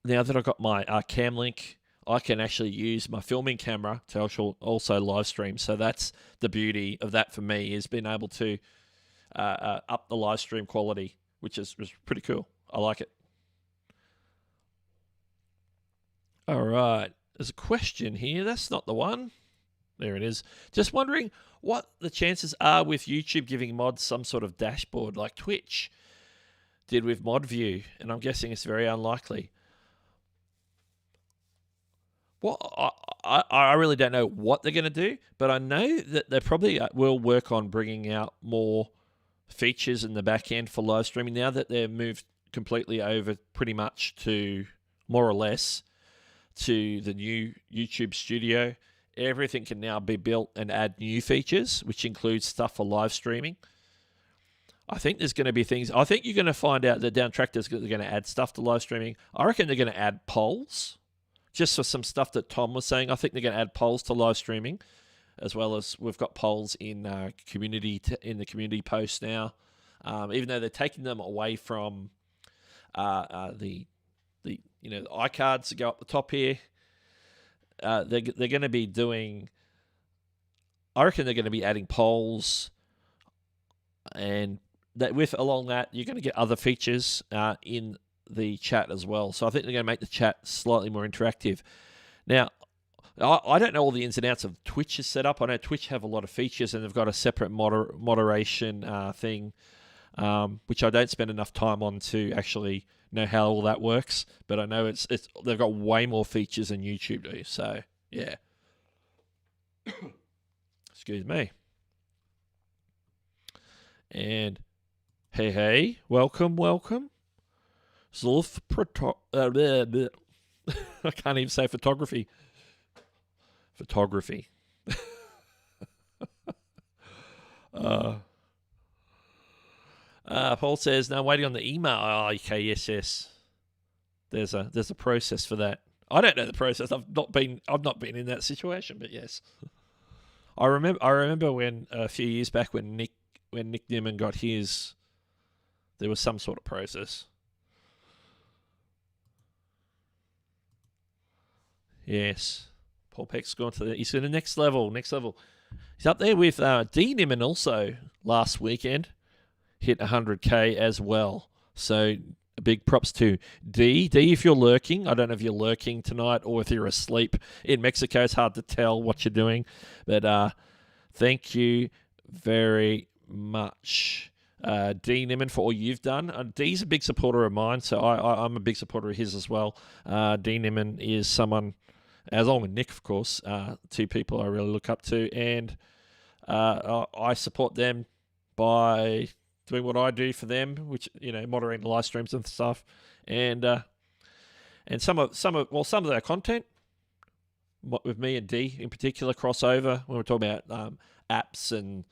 that I've got my Cam Link, I can actually use my filming camera to also live stream. So that's the beauty of that for me, is being able to up the live stream quality, which was pretty cool. I like it. All right. There's a question here. That's not the one. There it is. Just wondering what the chances are with YouTube giving mods some sort of dashboard like Twitch did with ModView. And I'm guessing it's very unlikely. Well, I really don't know what they're going to do, but I know that they probably will work on bringing out more features in the back end for live streaming now that they've moved completely over pretty much to more or less to the new YouTube studio. Everything can now be built and add new features, which includes stuff for live streaming. I think there's going to be things. I think you're going to find out that down track they're going to add stuff to live streaming. I reckon they're going to add polls. Just for some stuff that Tom was saying, I think they're going to add polls to live streaming, as well as we've got polls in in the community post now. Even though they're taking them away from the iCards that go up the top here, they're going to be doing. I reckon they're going to be adding polls, and that along that you're going to get other features in the chat as well. So I think they're going to make the chat slightly more interactive. Now, I don't know all the ins and outs of Twitch's setup. I know Twitch have a lot of features and they've got a separate moderation thing, which I don't spend enough time on to actually know how all that works. But I know they've got way more features than YouTube do. So yeah. Excuse me. And hey, welcome. Zulf I can't even say photography. Paul says, no, waiting on the email. Oh, okay, yes. There's a process for that. I don't know the process. I've not been in that situation, but yes. I remember when a few years back when Nick Nimmin got his, there was some sort of process. Yes. Paul Peck's gone he's to the next level. He's up there with D Nimmin also last weekend. Hit 100K as well. So big props to D. D, if you're lurking. I don't know if you're lurking tonight or if you're asleep in Mexico. It's hard to tell what you're doing. But thank you very much, D Nimmin, for all you've done. D's a big supporter of mine, so I'm a big supporter of his as well. D Nimmin is someone, as along with Nick, of course, two people I really look up to, and I support them by doing what I do for them, which, moderating live streams and stuff, and some of their content with me and D in particular crossover when we're talking about apps and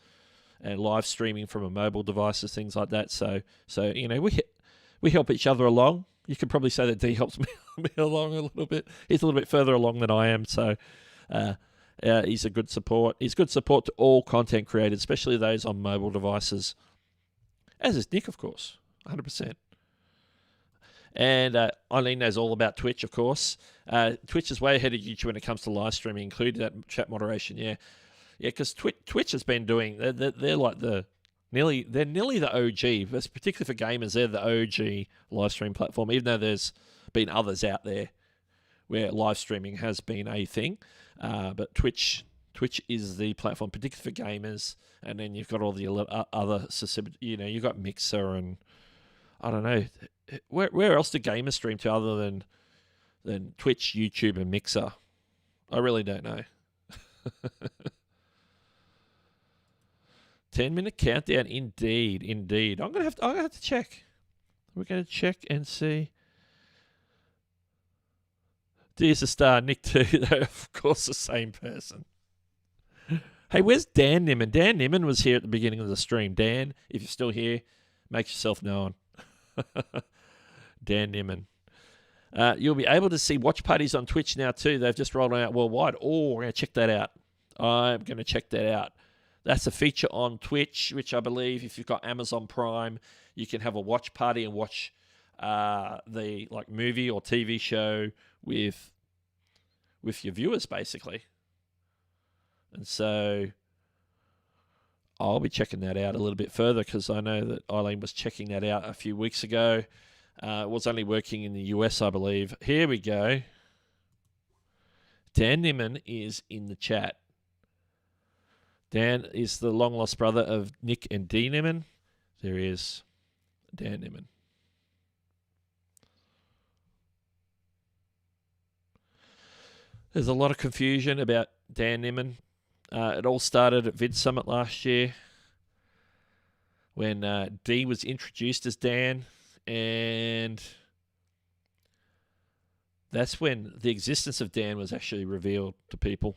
live streaming from a mobile devices, things like that. So we help each other along. You could probably say that D helps me along a little bit. He's a little bit further along than I am, so he's a good support. He's good support to all content creators, especially those on mobile devices, as is Nick, of course, 100%. And Eileen knows all about Twitch, of course. Twitch is way ahead of YouTube when it comes to live streaming, including that chat moderation, yeah. Yeah, because Twitch has been doing, they're like nearly the OG, particularly for gamers. They're the OG live stream platform, even though there's been others out there where live streaming has been a thing. But Twitch is the platform, particularly for gamers. And then you've got all the other, you've got Mixer and I don't know, where else do gamers stream to other than Twitch, YouTube, and Mixer? I really don't know. 10-minute countdown, indeed. I'm gonna have to check. We're gonna check and see. Dear's a star, Nick too. They're of course the same person. Hey, where's Dan Nimmin? Dan Nimmin was here at the beginning of the stream. Dan, if you're still here, make yourself known. Dan Nimmin. You'll be able to see watch parties on Twitch now too. They've just rolled out worldwide. Oh, we're gonna check that out. I'm gonna check that out. That's a feature on Twitch, which I believe if you've got Amazon Prime, you can have a watch party and watch the movie or TV show with your viewers, basically. And so I'll be checking that out a little bit further because I know that Eileen was checking that out a few weeks ago. It was only working in the US, I believe. Here we go. Dan Nimmin is in the chat. Dan is the long-lost brother of Nick and D Nimmin. There he is, Dan Nimmin. There's a lot of confusion about Dan Nimmin. It all started at Vid Summit last year when D was introduced as Dan, and that's when the existence of Dan was actually revealed to people.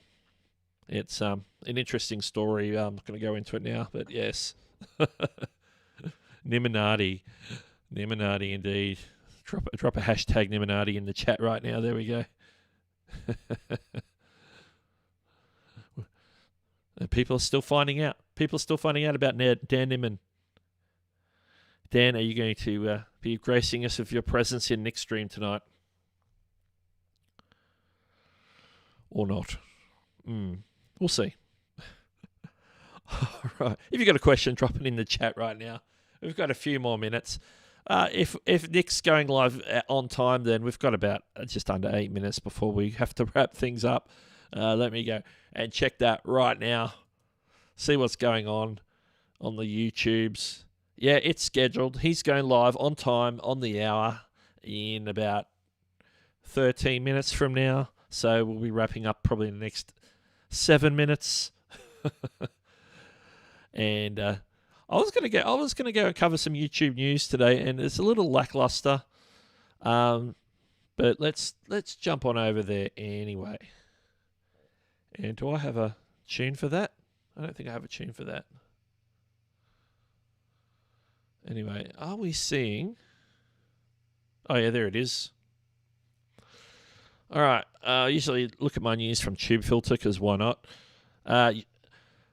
It's an interesting story. I'm not going to go into it now, but yes. Niminati indeed. Drop a hashtag Niminati in the chat right now. There we go. And people are still finding out. People are still finding out about Dan Nimmin. Dan, are you going to be gracing us with your presence in Nick's stream tonight? Or not? We'll see. All right. If you've got a question, drop it in the chat right now. We've got a few more minutes. If Nick's going live on time, then we've got about just under 8 minutes before we have to wrap things up. Let me go and check that right now. See what's going on the YouTubes. Yeah, it's scheduled. He's going live on time, on the hour, in about 13 minutes from now. So we'll be wrapping up probably in the next 7 minutes. And I was gonna go and cover some YouTube news today, and it's a little lackluster. But let's jump on over there anyway. And do I have a tune for that? I don't think I have a tune for that. Anyway, are we seeing? Oh yeah, there it is. All right. I usually look at my news from Tube Filter because why not?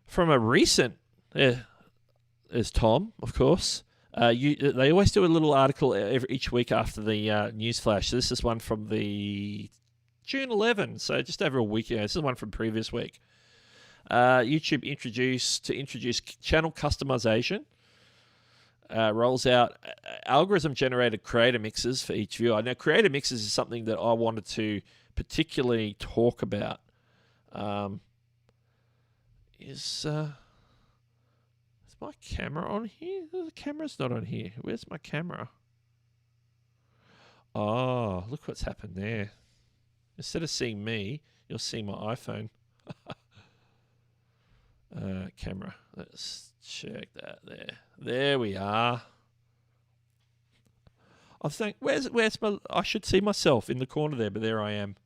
From a recent, there's Tom, of course. They always do a little article each week after the news flash. So this is one from the June 11, so just over a week ago. This is one from previous week. YouTube introduce channel customization. Rolls out algorithm-generated creator mixes for each viewer. Now, creator mixes is something that I wanted to particularly talk about. Is my camera on here? The camera's not on here. Where's my camera? Oh, look what's happened there. Instead of seeing me, you'll see my iPhone. Camera. Let's check that there. There we are. I was thinking, where's my? I should see myself in the corner there, but there I am.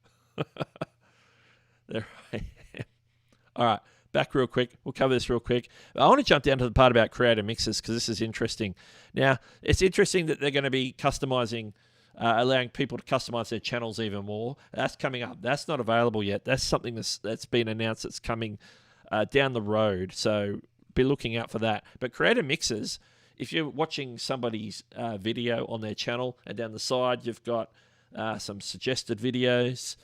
There I am. All right, back real quick. We'll cover this real quick. I want to jump down to the part about creator mixes because this is interesting. Now, it's interesting that they're going to be customizing, allowing people to customize their channels even more. That's coming up. That's not available yet. That's something that's been announced. That's coming down the road. So be looking out for that. But creator mixes, if you're watching somebody's video on their channel and down the side you've got some suggested videos,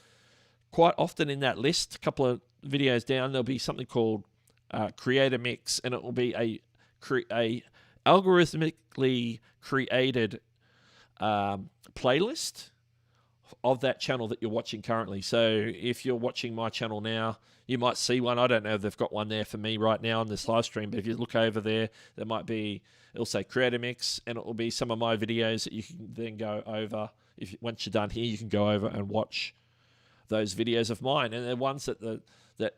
quite often in that list, a couple of videos down, there'll be something called creator mix, and it will be a algorithmically created playlist of that channel that you're watching currently. So if you're watching my channel now, you might see one. I don't know if they've got one there for me right now on this live stream, but if you look over there, there might be, it'll say creator mix, and it will be some of my videos that you can then go over. Once you're done here, you can go over and watch those videos of mine, and they're ones that that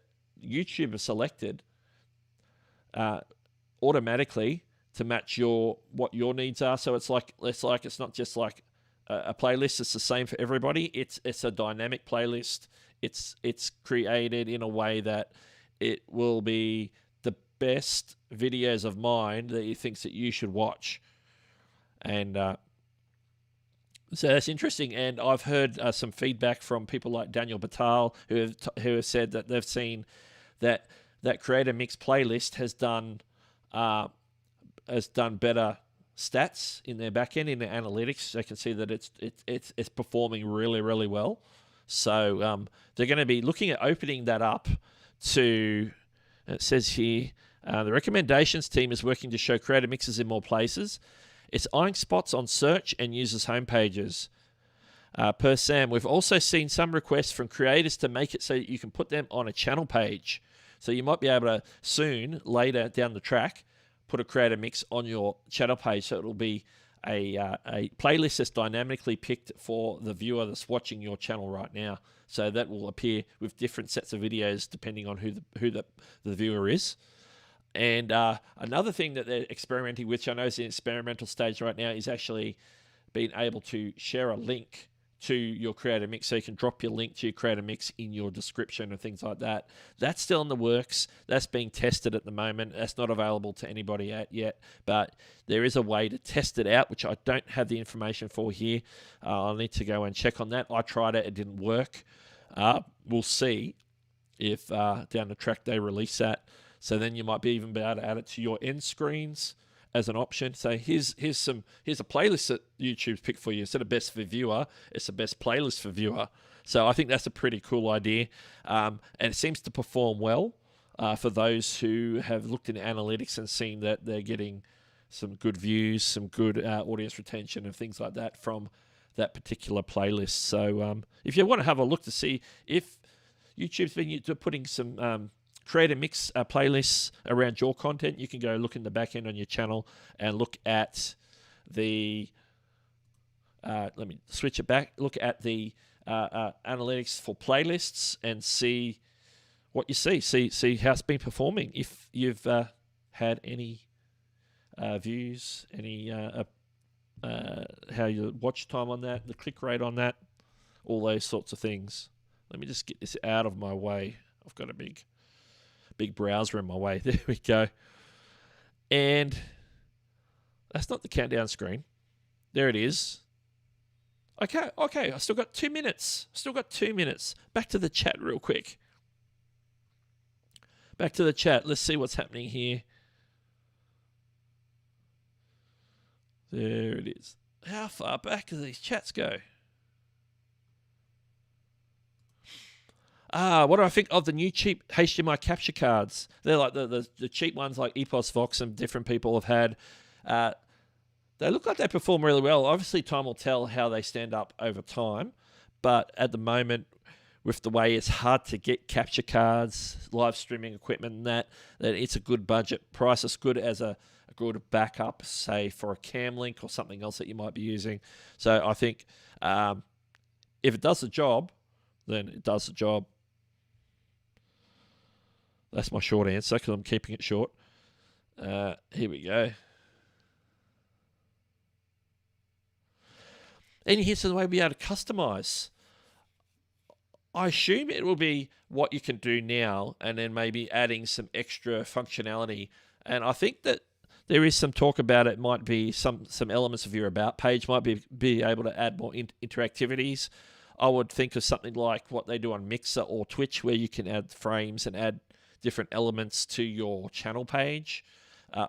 YouTube has selected automatically to match what your needs are. So it's not just like a playlist. It's the same for everybody. It's a dynamic playlist. It's created in a way that it will be the best videos of mine that he thinks that you should watch, and so that's interesting. And I've heard some feedback from people like Daniel Batal who have said that they've seen that creator mix playlist has done better stats in their backend, in their analytics. They can see that it's performing really, really well. So they're going to be looking at opening that up to, it says here, the recommendations team is working to show creator mixes in more places. It's eyeing spots on search and users' homepages. Per Sam, we've also seen some requests from creators to make it so that you can put them on a channel page. So you might be able to soon, later down the track, put a creator mix on your channel page, so it'll be a playlist that's dynamically picked for the viewer that's watching your channel right now. So that will appear with different sets of videos depending on who the viewer is. And another thing that they're experimenting with, which I know is in experimental stage right now, is actually being able to share a link to your Creator Mix, so you can drop your link to your Creator Mix in your description and things like that. That's still in the works. That's being tested at the moment. That's not available to anybody yet, but there is a way to test it out, which I don't have the information for here. I'll need to go and check on that. I tried it. It didn't work. We'll see if down the track they release that. So then you might be able to add it to your end screens as an option. So here's a playlist that YouTube's picked for you. Instead of best for viewer, it's the best playlist for viewer. So I think that's a pretty cool idea, and it seems to perform well for those who have looked in analytics and seen that they're getting some good views, some good audience retention and things like that from that particular playlist. So if you want to have a look to see if YouTube's been putting some Creator Mix playlists around your content, you can go look in the back end on your channel and look at the let me switch it back, look at the analytics for playlists and see what you see how it's been performing. If you've had any views, any how your watch time on that, the click rate on that, all those sorts of things. Let me just get this out of my way. I've got a big browser in my way. There we go. And that's not the countdown screen. There it is. Okay. I still got 2 minutes. Back to the chat real quick. Back to the chat. Let's see what's happening here. There it is. How far back do these chats go? What do I think of the new cheap HDMI capture cards? They're like the cheap ones like Epos Vox and different people have had. They look like they perform really well. Obviously, time will tell how they stand up over time. But at the moment, with the way it's hard to get capture cards, live streaming equipment and that it's a good budget price. It's good as a good backup, say, for a cam link or something else that you might be using. So I think if it does the job, then it does the job. That's my short answer because I'm keeping it short. Here we go. And here's the way we'll be able to customize. I assume it will be what you can do now and then maybe adding some extra functionality. And I think that there is some talk about it might be some elements of your About page might be able to add more interactivities. I would think of something like what they do on Mixer or Twitch where you can add frames and add different elements to your channel page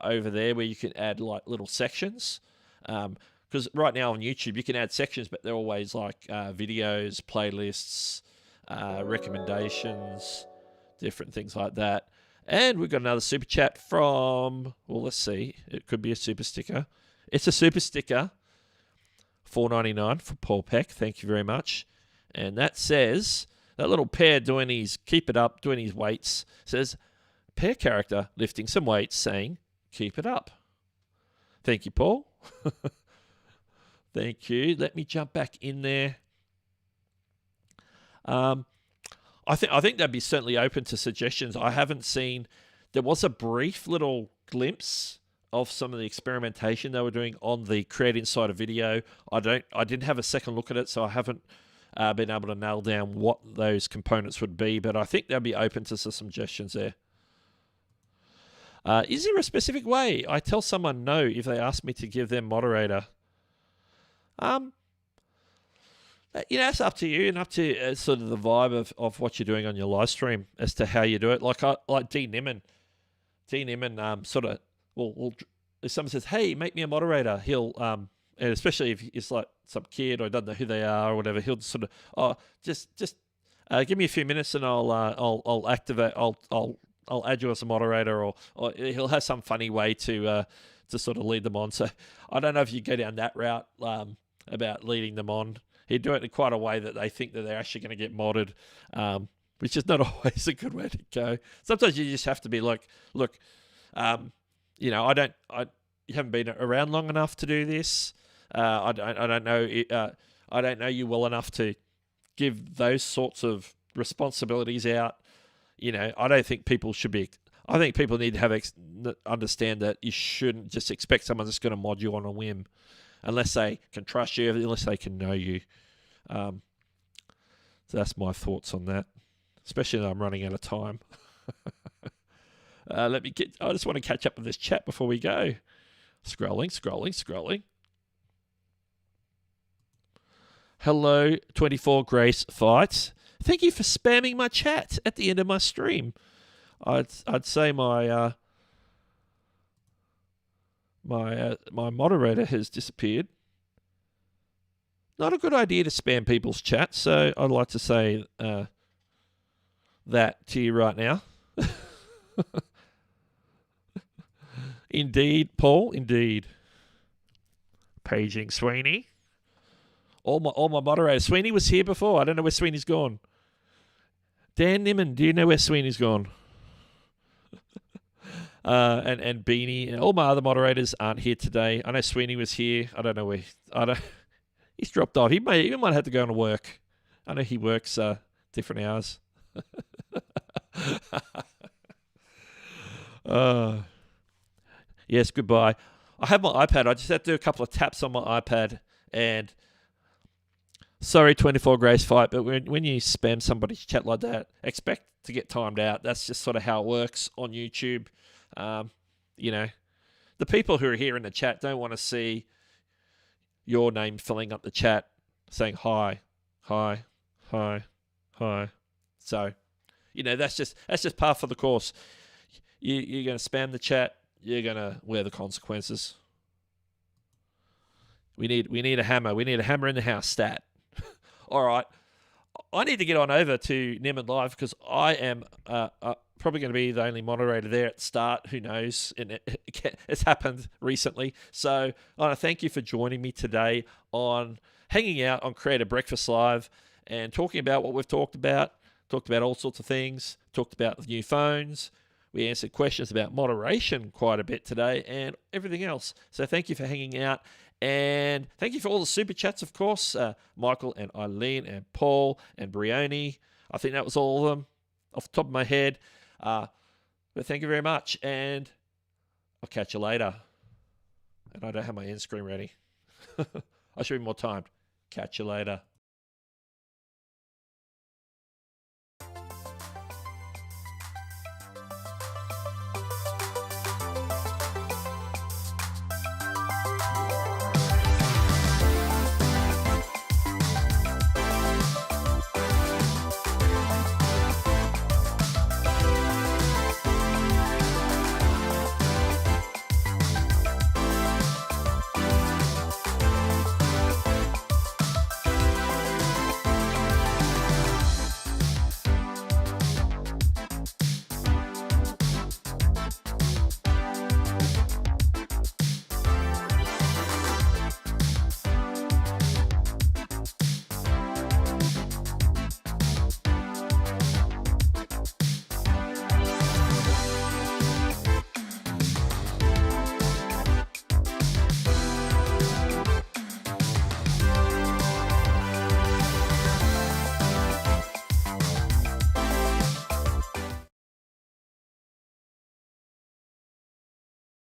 over there where you can add like little sections. Because right now on YouTube you can add sections, but they're always like videos, playlists, recommendations, different things like that. And we've got another super chat from, well, let's see, it could be a super sticker. It's a super sticker, $4.99 for Paul Peck. Thank you very much. And that says, that little pair doing his, keep it up, doing his weights, says, pair character lifting some weights saying, keep it up. Thank you, Paul. Thank you. Let me jump back in there. I think they'd be certainly open to suggestions. I haven't seen, there was a brief little glimpse of some of the experimentation they were doing on the Create Insider video. I didn't have a second look at it, so I haven't been able to nail down what those components would be, but I think they'll be open to some suggestions there. Is there a specific way I tell someone no if they ask me to give them moderator? It's up to you and up to sort of the vibe of what you're doing on your live stream as to how you do it. Like D Nimmin sort of will if someone says, "Hey, make me a moderator," he'll and especially if it's like some kid or doesn't know who they are or whatever, he'll sort of just give me a few minutes and I'll activate I'll add you as a moderator or he'll have some funny way to sort of lead them on. So I don't know if you go down that route about leading them on. He'd do it in quite a way that they think that they're actually going to get modded, which is not always a good way to go. Sometimes you just have to be like, look, you haven't been around long enough to do this. I don't know. I don't know you well enough to give those sorts of responsibilities out. I don't think people should be. I think people need to understand that you shouldn't just expect someone that's going to mod you on a whim, unless they can trust you, unless they can know you. So that's my thoughts on that. Especially though I'm running out of time. I just want to catch up with this chat before we go. Scrolling. Hello, 24 Grace Fights. Thank you for spamming my chat at the end of my stream. I'd say my moderator has disappeared. Not a good idea to spam people's chat, so I'd like to say that to you right now. Indeed, Paul. Indeed. Paging Sweeney. All my moderators. Sweeney was here before. I don't know where Sweeney's gone. Dan Nimmin, do you know where Sweeney's gone? And Beanie and all my other moderators aren't here today. I know Sweeney was here. I don't know where. He's dropped off. He might have to go to work. I know he works different hours. Yes, goodbye. I have my iPad. I just had to do a couple of taps on my iPad. And sorry, 24 Grace Fight, but when you spam somebody's chat like that, expect to get timed out. That's just sort of how it works on YouTube. The people who are here in the chat don't want to see your name filling up the chat saying hi. So, that's just par for the course. You're going to spam the chat. You're going to wear the consequences. We need a hammer. We need a hammer in the house stat. All right. I need to get on over to Nimmin Live because I am probably going to be the only moderator there at the start. Who knows? And it's happened recently. So I want to thank you for joining me today on hanging out on Creator Breakfast Live and talking about what we've talked about. Talked about all sorts of things. Talked about the new phones. We answered questions about moderation quite a bit today and everything else. So thank you for hanging out. And thank you for all the super chats, of course. Michael and Eileen and Paul and Brioni. I think that was all of them off the top of my head. But thank you very much. And I'll catch you later. And I don't have my end screen ready. I should be more timed. Catch you later.